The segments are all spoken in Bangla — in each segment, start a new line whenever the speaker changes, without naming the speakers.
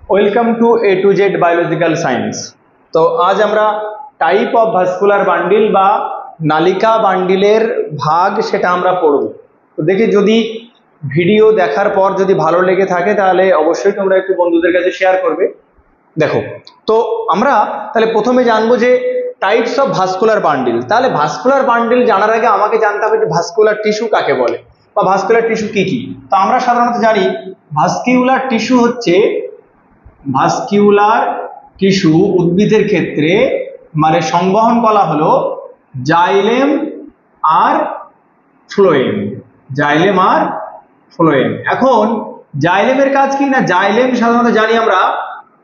Welcome to A to Z biological science. তো আজ আমরা টাইপ অফ ভাস্কুলার বান্ডিল বা নালিকা বান্ডিলের ভাগ সেটা আমরা পড়ব। তো দেখি যদি ভিডিও দেখার পর যদি ভালো লেগে থাকে তাহলে অবশ্যই তোমরা একটু বন্ধুদের কাছে শেয়ার করবে। দেখো, তো আমরা তাহলে প্রথমে জানবো যে টাইপস অফ ভাস্কুলার বান্ডিল। তাহলে ভাস্কুলার বান্ডিল জানার আগে আমাকে জানতে হবে যে ভাস্কুলার টিস্যু কাকে বলে বা ভাস্কুলার টিস্যু কি কি। তো আমরা সাধারণত জানি ভাস্কিউলার টিস্যু হচ্ছে ভাস্কিউলার টিস্যু উদ্ভিদের ক্ষেত্রে মানে সংবহন কলা হলো জাইলেম আর ফ্লোয়েম। জাইলেম আর ফ্লোয়েম। এখন জাইলেমের কাজ কি না, জাইলেম সাধারণত জানি আমরা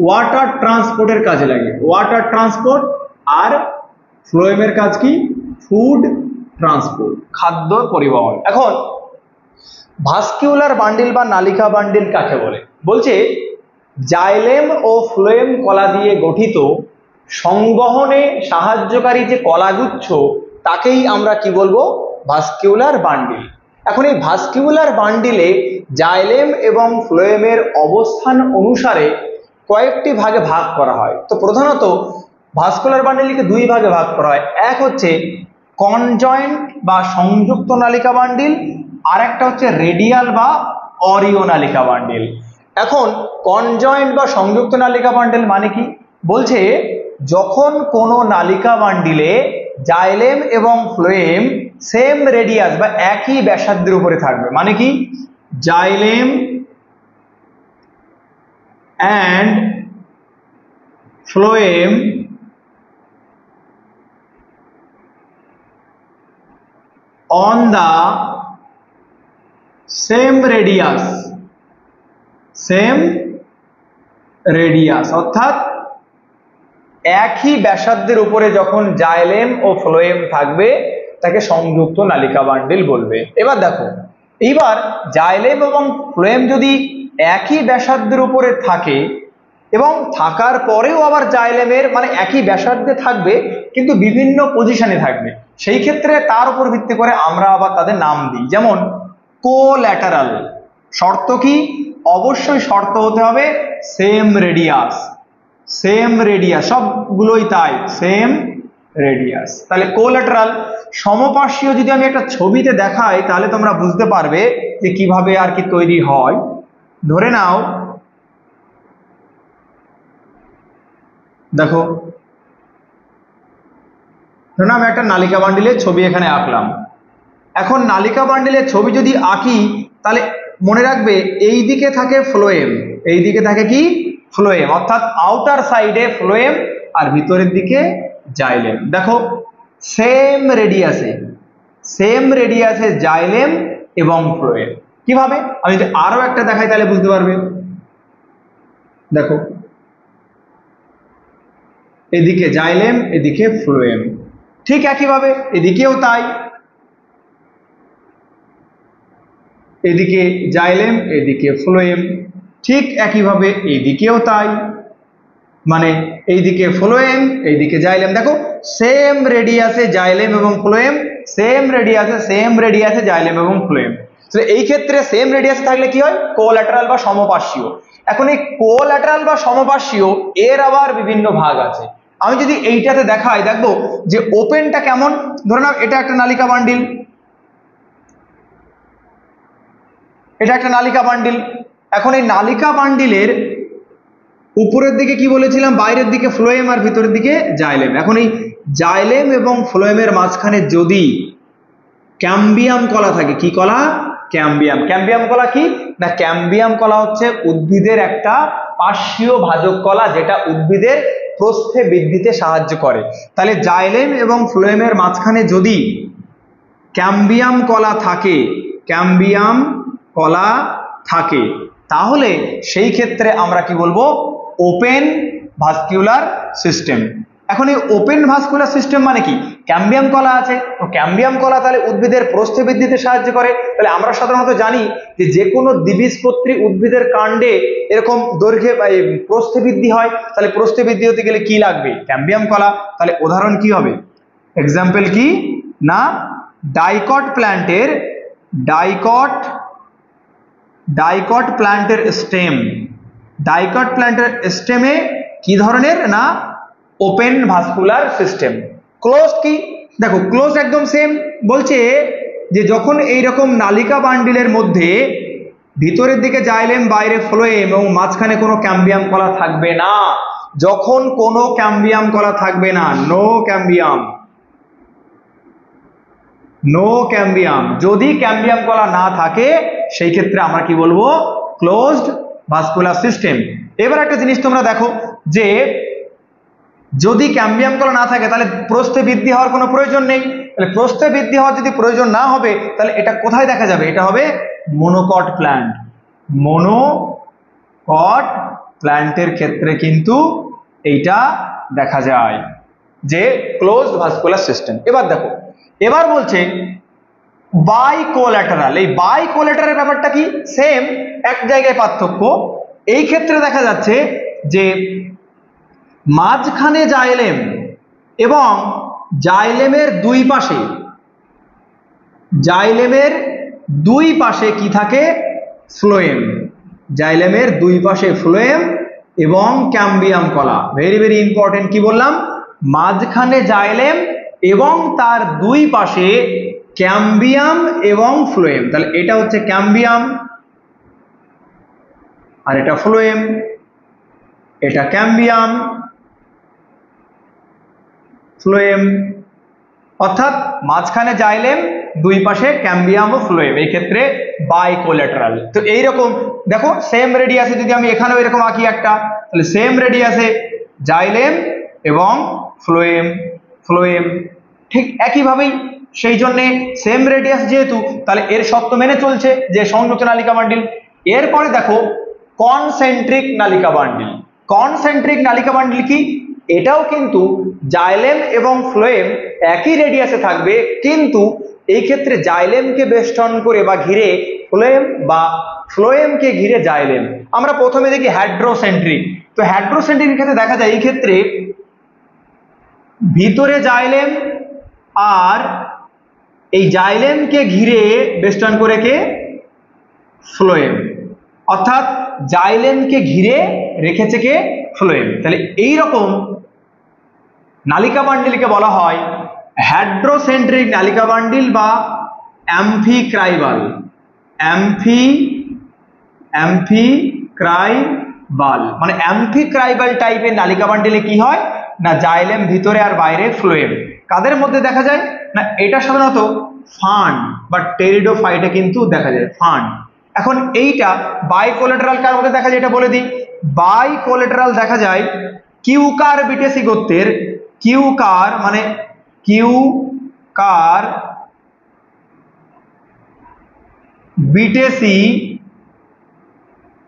ওয়াটার ট্রান্সপোর্টের কাজে লাগে, ওয়াটার ট্রান্সপোর্ট। আর ফ্লোয়েমের কাজ কি, ফুড ট্রান্সপোর্ট, খাদ্য পরিবহন। এখন ভাস্কিউলার বান্ডিল বা নালিকা বান্ডিল কাকে বলে? বলছে জাইলেম ও ফ্লোয়েম কলা দিয়ে গঠিত সংবহনে সাহায্যকারী যে কলাগুচ্ছ তাকেই আমরা কি বলবো, ভাস্কিউলার বান্ডিল। এখন এই ভাস্কিউলার বান্ডিলে জাইলেম এবং ফ্লোয়েমের অবস্থান অনুসারে কয়েকটি ভাগে ভাগ করা হয়। তো প্রধানত ভাস্কুলার বান্ডিলকে দুই ভাগে ভাগ করা হয়। এক হচ্ছে কনজয়েন্ট বা সংযুক্ত নালিকা বান্ডিল, আর একটা হচ্ছে রেডিয়াল বা অরিও নালিকা বান্ডিল। এখন কনজয়েন্ট বা সংযুক্ত নালিকা বান্ডিল মানে কি? বলছে যখন কোনো নালিকা বান্ডিলে জাইলেম এবং ফ্লোয়েম সেম রেডিয়াস বা একই ব্যাসার্ধের উপরে থাকবে। মানে কি, xylem and phloem on the same radius অর্থাৎ একই ব্যাসার্ধের উপরে যখন জাইলেম ও ফ্লোয়েম থাকবে তাকে সংযুক্ত নালিকা বান্ডিল বলবে। এবার দেখো, এইবার জাইলেম এবং ফ্লোয়েম যদি একই ব্যাসার্ধের উপরে থাকে এবং থাকার পরেও আবার জাইলেমের মানে একই ব্যাসার্ধে থাকবে কিন্তু বিভিন্ন পজিশনে থাকবে, সেই ক্ষেত্রে তার উপর ভিত্তি করে আমরা আবার তাদের নাম দিই। যেমন কোল্যাটারাল। শর্ত কি? অবশ্যই শর্ত হতে হবে সেম রেডিয়াস, সবগুলোই তাই, সেম রেডিয়াস। তাহলে কোল্যাটারাল। সমপার্শ্বীয় যদি আমি একটা ছবিতে দেখাই তাহলে তোমরা বুঝতে পারবে যে কিভাবে আর কি তৈরি হয়। ধরে নাও, দেখো, ধরুন আমি একটা নালিকা বান্ডিলের ছবি এখানে আঁকলাম। এখন নালিকা বান্ডিলের ছবি যদি আঁকি তাহলে মনে রাখবে এই দিকে থাকে ফ্লোয়েম, এই দিকে থাকে কি, ফ্লোয়েম, অর্থাৎ আউটার সাইডে ফ্লোয়েম আর ভিতরের দিকে জাইলেম। দেখো সেম রেডিয়াসে জাইলেম এবং ফ্লোয়েম। কিভাবে? আমি যদি আরো একটা দেখাই তাহলে বুঝতে পারবে। দেখো, এদিকে জাইলেম এদিকে ফ্লোয়েম, ঠিক একইভাবে এদিকেও তাই, এদিকে জাইলেম এদিকে ফ্লোয়েম, ঠিক একইভাবে এইদিকেও তাই, মানে এইদিকে ফ্লোয়েম এইদিকে জাইলেম। দেখো সেম রেডিয়াসে জাইলেম এবং ফ্লোয়েম, সেম রেডিয়াসে জাইলেম এবং ফ্লোয়েম। তো এই ক্ষেত্রে সেম রেডিয়াসে থাকলে কি হয়, কোল্যাটারাল বা সমপার্শ্বীয়। এখন এই কোল্যাটারাল বা সমপার্শ্বীয় এর আবার বিভিন্ন ভাগ আছে। আমি যদি এইটাতে দেখাই দেখবো যে ওপেনটা কেমন। ধরে নাও এটা একটা নালিকা বান্ডিল, এটা একটা নালিকা বান্ডিল। এখন এই নালিকা বান্ডিলের উপরের দিকে কি বলেছিলাম, বাইরের দিকে ফ্লোয়েম আর ভিতরের দিকে জাইলেম। এখন এই জাইলেম এবং ফ্লোয়েমের মাঝখানে যদি ক্যাম্বিয়াম কলা থাকে, কি কলা, ক্যাম্বিয়াম। ক্যাম্বিয়াম কলা কি না, ক্যাম্বিয়াম কলা হচ্ছে উদ্ভিদের একটা পার্শ্বীয় ভাজক কলা যেটা উদ্ভিদের প্রস্থে বৃদ্ধিতে সাহায্য করে। তাহলে জাইলেম এবং ফ্লোয়েমের মাঝখানে যদি ক্যাম্বিয়াম কলা থাকে তাহলে সেই ক্ষেত্রে আমরা কি বলবো, ওপেন ভাস্কিউলার সিস্টেম। এখন এই ওপেন ভাস্কুলার সিস্টেম মানে কি, ক্যাম্বিয়াম কলা আছে, তো ক্যাম্বিয়াম কলা তাহলে উদ্ভিদের প্রস্থে বৃদ্ধিতে সাহায্য করে। তাহলে আমরা সাধারণত জানি যে কোনো দ্বিবীজপত্রী উদ্ভিদের কাণ্ডে এরকম দৈর্ঘ্যে প্রস্থে বৃদ্ধি হয়, তাহলে প্রস্থে বৃদ্ধি হতে গেলে কি লাগবে, ক্যাম্বিয়াম কলা। তাহলে উদাহরণ কি হবে, এক্সাম্পল কি না, ডাইকট প্ল্যান্টের স্টেম, ডাইকট প্ল্যান্টের স্টেমে কি ধরনের না ওপেন ভাস্কুলার সিস্টেম। ক্লোজ কি দেখো ক্লোজ একদম সেম বলছে যে যখন এইরকম নালিকা বান্ডিলের মধ্যে ভিতরের দিকে জাইলেম বাইরে ফ্লোয়েম এবং মাঝখানে কোনো ক্যাম্বিয়াম কলা থাকবে না, যখন কোনো ক্যাম্বিয়াম কলা থাকবে না, নো ক্যাম্বিয়াম, নো ক্যাম্বিয়াম, যদি ক্যাম্বিয়াম কলা না থাকে সেই ক্ষেত্রে আমরা কি বলবো ক্লোজড ভাস্কুলার সিস্টেম। এবার একটা জিনিস তোমরা দেখো যে যদি ক্যাম্বিয়াম কলা না থাকে তাহলে প্রস্থে বৃদ্ধি হওয়ার কোনো প্রয়োজন নেই, তাহলে প্রস্থে বৃদ্ধি হওয়ার যদি প্রয়োজন না হবে তাহলে এটা কোথায় দেখা যাবে, এটা হবে মনোকট প্ল্যান্ট। মনোকট প্ল্যান্টের ক্ষেত্রে কিন্তু এইটা দেখা যায় যে ক্লোজড ভাস্কুলার সিস্টেম। এবার দেখো এবার বলছে বাইকোল্যাটারাল। এই বাইকোল্যাটারাল ব্যাপারটা কি সেম, এক জায়গায় পার্থক্য। এই ক্ষেত্রে দেখা যাচ্ছে যে মাঝখানে জাইলেম এবং জাইলেমের দুই পাশে, জাইলেমের দুই পাশে কি থাকে ফ্লোয়েম, জাইলেমের দুই পাশে ফ্লোয়েম এবং ক্যাম্বিয়াম কলা। ভেরি ভেরি ইম্পর্টেন্ট, কি বললাম মাঝখানে জাইলেম এবং তার দুই পাশে ক্যাম্বিয়াম এবং ফ্লোয়েম। তাহলে এটা হচ্ছে ক্যাম্বিয়াম আর এটা ফ্লোয়েম, এটা ক্যাম্বিয়াম ফ্লোয়েম, অর্থাৎ মাঝখানে জাইলেম দুই পাশে ক্যাম্বিয়াম ও ফ্লোয়েম, এই ক্ষেত্রে বাইকোল্যাটারাল। তো এইরকম দেখো সেম রেডিয়াসে যদি আমি এখানেও এরকম আঁকি একটা, তাহলে সেম রেডিয়াসে জাইলেম এবং ফ্লোয়েম, ফ্লোয়েম ঠিক একইভাবেই, সেই জন্যে সেম রেডিয়াস যেহেতু তাহলে এর শর্ত মেনে চলছে যে সংযুক্ত নালিকা বান্ডিল। এরপরে দেখো কনসেন্ট্রিক নালিকা বান্ডিল। কনসেন্ট্রিক নালিকা বান্ডিল কি, এটাও কিন্তু জাইলেম এবং ফ্লোয়েম একই রেডিয়াসে থাকবে, কিন্তু এই ক্ষেত্রে জাইলেমকে বেষ্টন করে বা ঘিরে ফ্লোয়েম বা ফ্লোয়েমকে ঘিরে জাইলেম। আমরা প্রথমে দেখি হাইড্রোসেন্ট্রিক। তো হাইড্রোসেন্ট্রিক ক্ষেত্রে দেখা যায় এই ক্ষেত্রে ভিতরে জাইলেম আর এই জাইলেমকে ঘিরে বেষ্টন করে কে ফ্লোয়েম, অর্থাৎ জাইলেমকে ঘিরে রেখেছে কে ফ্লোয়েম। তাহলে এই রকম নালিকা বান্ডিলকে বলা হয় হাইড্রোসেন্ট্রিক নালিকা বান্ডিল বা অ্যাম্ফিক্রাইবাল। অ্যাম্ফিক্রাইবাল মানে অ্যাম্ফিক্রাইবাল টাইপের নালিকা বান্ডিলে কি হয় না জাইলেম ভিতরে আর বাইরে ফ্লোয়েম। কাদের মধ্যে দেখা যায় না, এটা সাধারণত ফান্ড বা টেরিডোফাইটে কিন্তু দেখা যায় ফান্ড। এখন এইটা বাইকোল্যাটারাল কার মধ্যে দেখা যায় এটা বলে দিই। বাইকোল্যাটারাল দেখা যায় কিউকার বিটেসি গোত্রের, কিউকার মানে কিউকার বিটেসি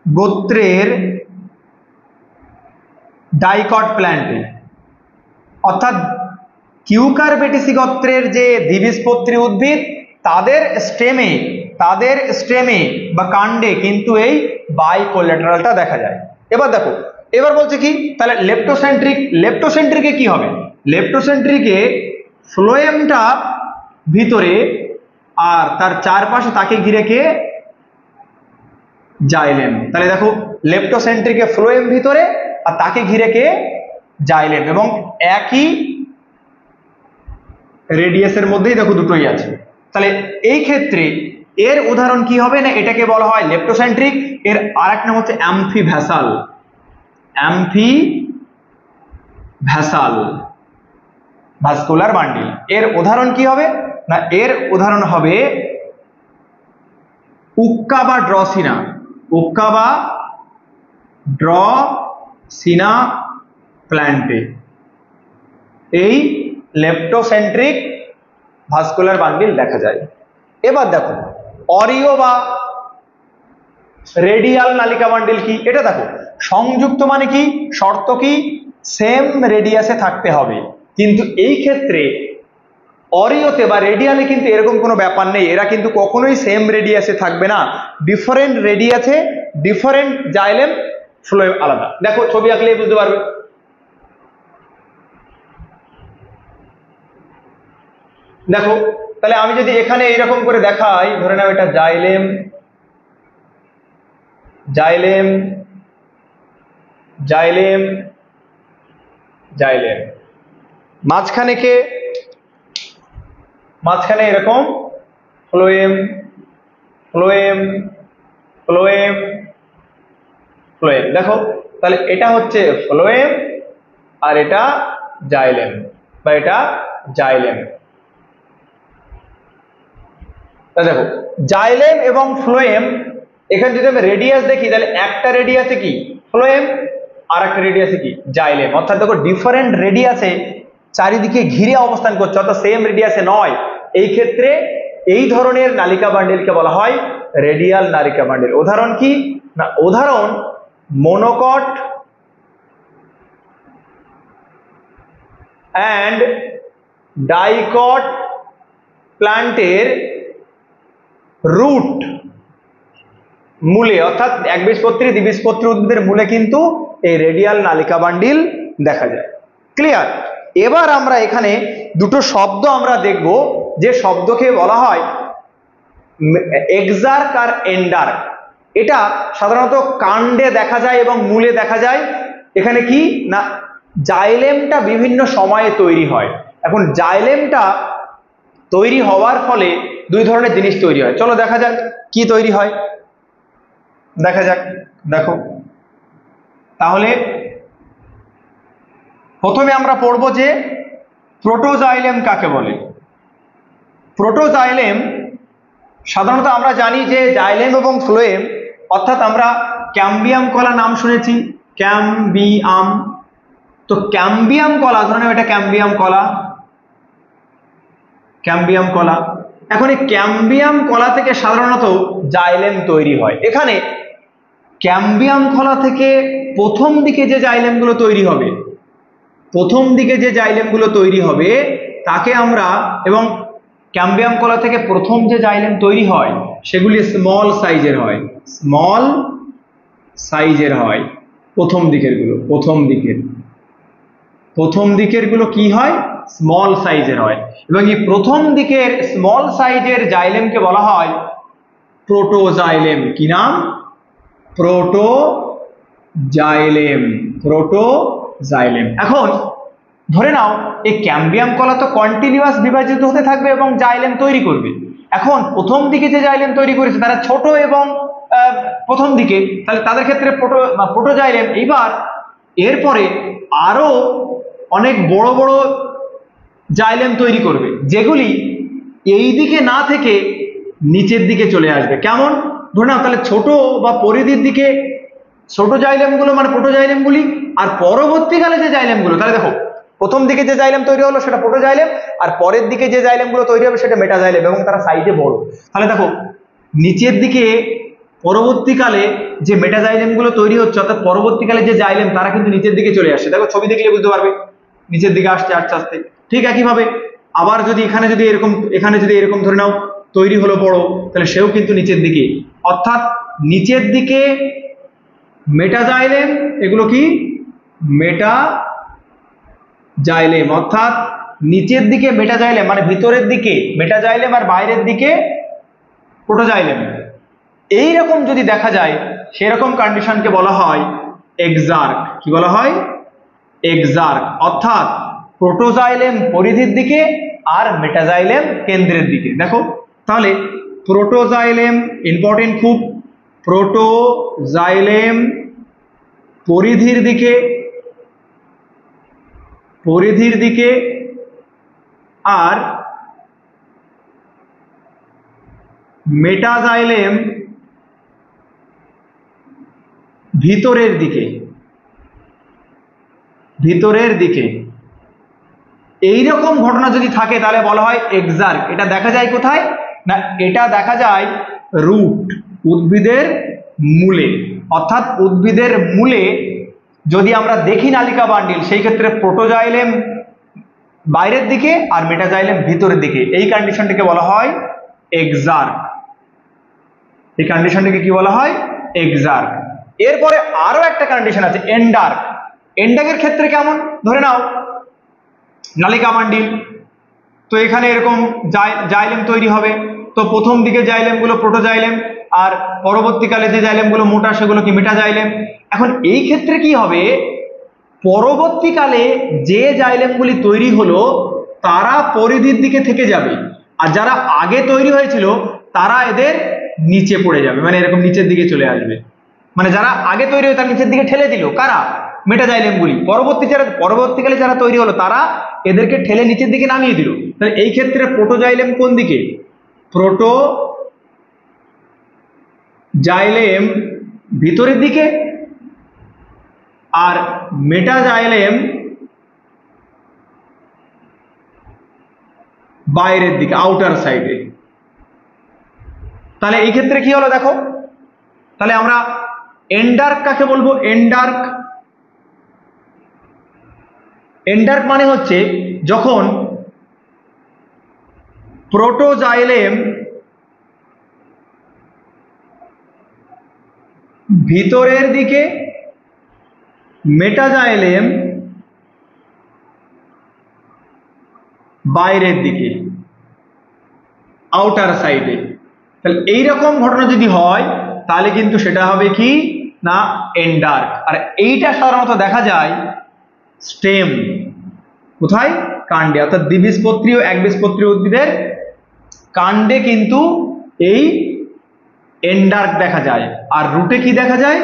গোত্রের ডাইকট প্ল্যান্টে, অর্থাৎ কিউকার বিটেসি গোত্রের যে দ্বিবীজপত্রী উদ্ভিদ তাদের স্টেমে বা কাণ্ডে কিন্তু এই বাইকোল্যাটারালটা দেখা যায়। এবার দেখো এবার বলছে কি তাহলে লেপ্টোসেন্ট্রিক। লেপ্টোসেন্ট্রিকে কি হবে, লেপ্টোসেন্ট্রিকে ফ্লোয়েমটা ভিতরে আর তার চারপাশে তাকে ঘিরে কে জাইলেম। তাহলে দেখো লেপ্টোসেন্ট্রিকে ফ্লোয়েম ভিতরে আর তাকে ঘিরে কে জাইলেম, এবং একই রেডিয়াসের মধ্যেই দেখো দুটোই আছে। তাহলে এই ক্ষেত্রে এর উদাহরণ কি হবে না, এটাকে বলা হয় লেপ্টোসেন্ট্রিক। এর আরেক নাম হচ্ছে অ্যাম্ফিভ্যাসাল। অ্যাম্ফিভ্যাসাল ভাস্কুলার বান্ডিল। এর উদাহরণ কি হবে না, এর উদাহরণ হবে উক্কা বা ড্রসিনা। উক্কা বা ড্রসিনা প্ল্যান্টে এই লেপ্টোসেন্ট্রিক ভাস্কুলার বান্ডিল দেখা যায়। এবার দেখো অরিও বা রেডিয়াল নালিকা বান্ডিল কি, এটা দেখো সংযুক্ত মানে কি শর্ত কি সেম রেডিয়াসে থাকতে হবে, কিন্তু এই ক্ষেত্রে অরিওতে বা রেডিয়ালে কিন্তু এরকম কোনো ব্যাপার নেই, এরা কিন্তু কখনোই সেম রেডিয়াসে থাকবে না, ডিফারেন্ট রেডিয়াসে ডিফারেন্ট জাইলেম ফ্লোয়েম আলাদা। দেখো ছবি আঁকলেই বুঝতে পারবে। দেখো তাহলে আমি যদি এখানে এইরকম করে দেখাই, ধরে নাও এটা জাইলেম, জাইলেম জাইলেম জাইলেম। মাঝখানে কে? মাঝখানে এরকম ফ্লোয়েম ফ্লোয়েম ফ্লোয়েম ফ্লোয়েম। দেখো তাহলে এটা হচ্ছে ফ্লোয়েম আর এটা জাইলেম বা এটা জাইলেম। দেখো জাইলেম এবং ফ্লোয়েম, এখানে যদি আমি রেডিয়াস দেখি তাহলে একটা রেডিয়াসে কি ফ্লোয়েম আর একটা রেডিয়াসে কি জাইলেম। অর্থাৎ দেখো ডিফারেন্ট রেডিয়াসে চারিদিকে ঘিরে অবস্থান করছে, অর্থাৎ সেম রেডিয়াসে নয়। এই ক্ষেত্রে এই ধরনের নালিকা বান্ডিলকে বলা হয় রেডিয়াল নালিকা বান্ডিল। উদাহরণ কি না, উদাহরণ মনোকট অ্যান্ড ডাইকট প্ল্যান্টের রুট মূলে, অর্থাৎ একবীজপত্রী দ্বিবীজপত্রী উদ্ভিদের মূলে কিন্তু এই রেডিয়াল নালিকা বান্ডিল দেখা যায়। ক্লিয়ার? এবার আমরা এখানে দুটো শব্দ আমরা দেখব, যে শব্দকে বলা হয় এক্সার্ক আর এন্ডার্ক। এটা সাধারণত কাণ্ডে দেখা যায় এবং মূলে দেখা যায়। এখানে কি না, জাইলেমটা বিভিন্ন সময়ে তৈরি হয়। এখন জাইলেমটা তৈরি হওয়ার ফলে দুই ধরনের জিনিস তৈরি হয়। চলো দেখা যাক কি তৈরি হয়, দেখা যাক। দেখো তাহলে প্রথমে আমরা পড়ব যে প্রোটোজাইলেম কাকে বলে। প্রোটোজাইলেম সাধারণত আমরা জানি যে জাইলেম এবং ফ্লোয়েম, অর্থাৎ আমরা ক্যাম্বিয়াম কলা নাম শুনেছি, ক্যাম্বিয়াম। তো ক্যাম্বিয়াম কলা, ধরে নাও এটা ক্যাম্বিয়াম কলা, ক্যাম্বিয়াম কলা। এখন এই ক্যাম্বিয়াম কলা থেকে সাধারণত জাইলেম তৈরি হয়। এখানে ক্যাম্বিয়াম কলা থেকে প্রথম দিকে যে জাইলেমগুলো তৈরি হবে, প্রথম দিকে যে জাইলেমগুলো তৈরি হবে তাকে আমরা, এবং ক্যাম্বিয়াম কলা থেকে প্রথম যে জাইলেম তৈরি হয় সেগুলি স্মল সাইজের হয়, স্মল সাইজের হয়। প্রথম দিকের গুলো, প্রথম দিকের গুলো কি হয়, স্মল সাইজের হয়। এবং এই প্রথম দিকের স্মল সাইজের জাইলেমকে বলা হয় প্রোটোজাইলেম। কি নাম? Protoxylem, protoxylem. এখন ধরে নাও এই ক্যাম্বিয়াম কলা তো কন্টিনিউয়াস বিভাজিত হতে থাকবে এবং জাইলেম তৈরি করবে। এখন প্রথম দিকে যে জাইলেম তৈরি করেছে তারা ছোট এবং প্রথম দিকে, তাহলে তাদের ক্ষেত্রে প্রোটোজাইলেম। এইবার এরপরে আরো অনেক বড় বড় জাইলেম তৈরি করবে, যেগুলি এই দিকে না থেকে নিচের দিকে চলে আসবে। কেমন? ধরে নাও তাহলে ছোট বা পরিধির দিকে ছোট জাইলেমগুলো মানে প্রোটোজাইলেমগুলি, আর পরবর্তীকালে যে জাইলেমগুলো, তাহলে দেখো প্রথম দিকে যে জাইলেম তৈরি হলো সেটা প্রোটোজাইলেম, আর পরের দিকে যে জাইলেমগুলো তৈরি হবে সেটা মেটাজাইলেম, এবং তারা সাইজে বড়। তাহলে দেখো নিচের দিকে পরবর্তীকালে যে মেটাজাইলেমগুলো তৈরি হচ্ছে, অর্থাৎ পরবর্তীকালে যে জাইলেম তারা কিন্তু নিচের দিকে চলে আসছে। দেখো ছবি দেখলে বুঝতে পারবে নিচের দিকে আসছে আস্তে আস্তে। ঠিক একইভাবে আবার যদি এখানে যদি এরকম ধরে নাও তৈরি হলো বড়, তাহলে সেও কিন্তু নিচের দিকে, অর্থাৎ নিচের দিকে মেটাজাইলেম, এগুলো কি মেটাজাইলেম, অর্থাৎ নিচের দিকে মেটাজাইলেম মানে ভিতরের দিকে মেটাজাইলেম আর বাইরের দিকে প্রোটোজাইলেম। এইরকম যদি দেখা যায় সেরকম কন্ডিশনকে বলা হয় এক্সার্ক। কি বলা হয়? এক্সার্ক। অর্থাৎ প্রোটোজাইলেম পরিধির দিকে আর মেটাজাইলেম কেন্দ্রের দিকে। দেখো তাহলে প্রোটোজাইলেম ইম্পর্টেন্ট খুব, প্রোটোজাইলেম পরিধির দিকে আর মেটাজাইলেম ভিতরের দিকে। এইরকম ঘটনা যদি থাকে তাহলে বলা হয় এক্সার্ক। এটা দেখা যায় কোথায় না, এটা দেখা যায় রুট, উদ্ভিদের মূলে। অর্থাৎ উদ্ভিদের মূলে যদি আমরা দেখি নালিকা বান্ডিল, সেই ক্ষেত্রে প্রোটোজাইলেম বাইরের দিকে আর মেটাজাইলেম ভিতরের দিকে। এই কন্ডিশনটিকে বলা হয় এক্সার্ক। এই কন্ডিশনটিকে কি বলা হয়? এক্সার্ক। এরপরে আরো একটা কন্ডিশন আছে এন্ডার্ক। এন্ডার্কের ক্ষেত্রে কেমন? ধরে নাও নালিকা বান্ডিল, তো এখানে এরকম জাইলেম তৈরি হবে। তো প্রথম দিকে জাইলেম গুলো প্রোটোজাইলেম, আর পরবর্তীকালে যে জাইলেমগুলো মোটা সেগুলো কি মেটাজাইলেম। এখন এই ক্ষেত্রে কি হবে, পরবর্তীকালে যে জাইলেমগুলি তৈরি হলো তারা পরিধির দিকে থেকে যাবে, আর যারা আগে তৈরি হয়েছিল তারা এদের নিচে পড়ে যাবে, মানে এরকম নিচের দিকে চলে আসবে। মানে যারা আগে তৈরি হয়ে তার নিচের দিকে ঠেলে দিল কারা, মেটাজাইলেমগুলি। পরবর্তীকালে যারা তৈরি হলো তারা এদেরকে ঠেলে নিচের দিকে নামিয়ে দিল। তাহলে এই ক্ষেত্রে প্রোটোজাইলেম কোন দিকে, প্রোটোজাইলেম ভিতরের দিকে আর মেটাজাইলেম বাইরের দিকে, আউটার সাইডে। তাহলে এই ক্ষেত্রে কি হলো দেখো, তাহলে আমরা এন্ডার্ক কাকে বলবো, এন্ডার্ক। এন্ডার্ক মানে হচ্ছে যখন প্রোটোজাইলেম ভিতরের দিকে, মেটাজাইলেম বাইরের দিকে, আউটার সাইডে। তাহলে এইরকম ঘটনা যদি হয় তাহলে কিন্তু সেটা হবে কি না এন্ডার্ক। আর এইটা সাধারণত দেখা যায় স্টেম, কোথায়, কাণ্ডে, অর্থাৎ দ্বিবীজপত্রী ও একবীজপত্রী উদ্ভিদের কাণ্ডে কিন্তু এই এন্ডার্ক দেখা যায়, আর রুটে কি দেখা যায়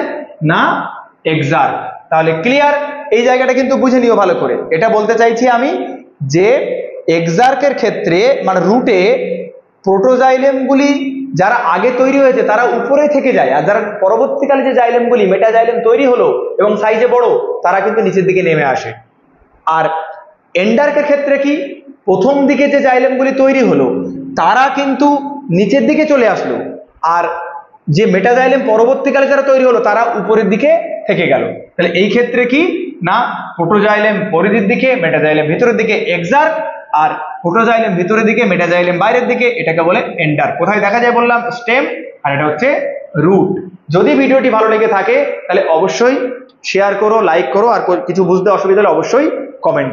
না এক্সার্ক। তাহলে ক্লিয়ার, এই জায়গাটা কিন্তু বুঝে নিও ভালো করে। এটা বলতে চাইছি আমি যে এক্সার্কের ক্ষেত্রে মানে রুটে প্রোটোজাইলেমগুলি যারা আগে তৈরি হয়েছে তারা উপরে থেকে যায়, আর যারা পরবর্তীকালে যে জাইলেমগুলি মেটাজাইলেম তৈরি হলো এবং সাইজে বড় তারা কিন্তু নিচের দিকে নেমে আসে। আর এন্ডার্কের ক্ষেত্রে কি, প্রথম দিকে যে জাইলেমগুলি তৈরি হলো তারা কিন্তু নিচের দিকে চলে আসলো, আর যে মেটাজাইলেম পরবর্তীকালে যারা তৈরি হলো তারা উপরের দিকে থেকে গেল। তাহলে এই ক্ষেত্রে কি না প্রোটোজাইলেম পরিধির দিকে, মেটাজাইলেম ভিতরের দিকে এক্সার্ক, আর প্রোটোজাইলেম ভিতরের দিকে, মেটাজাইলেম বাইরের দিকে, এটাকে বলে এন্ডার্ক। কোথায় দেখা যায় বললাম, স্টেম, আর এটা হচ্ছে রুট। যদি ভিডিওটি ভালো লেগে থাকে তাহলে অবশ্যই শেয়ার করো, লাইক করো, আর কিছু বুঝতে অসুবিধা হলে অবশ্যই কমেন্ট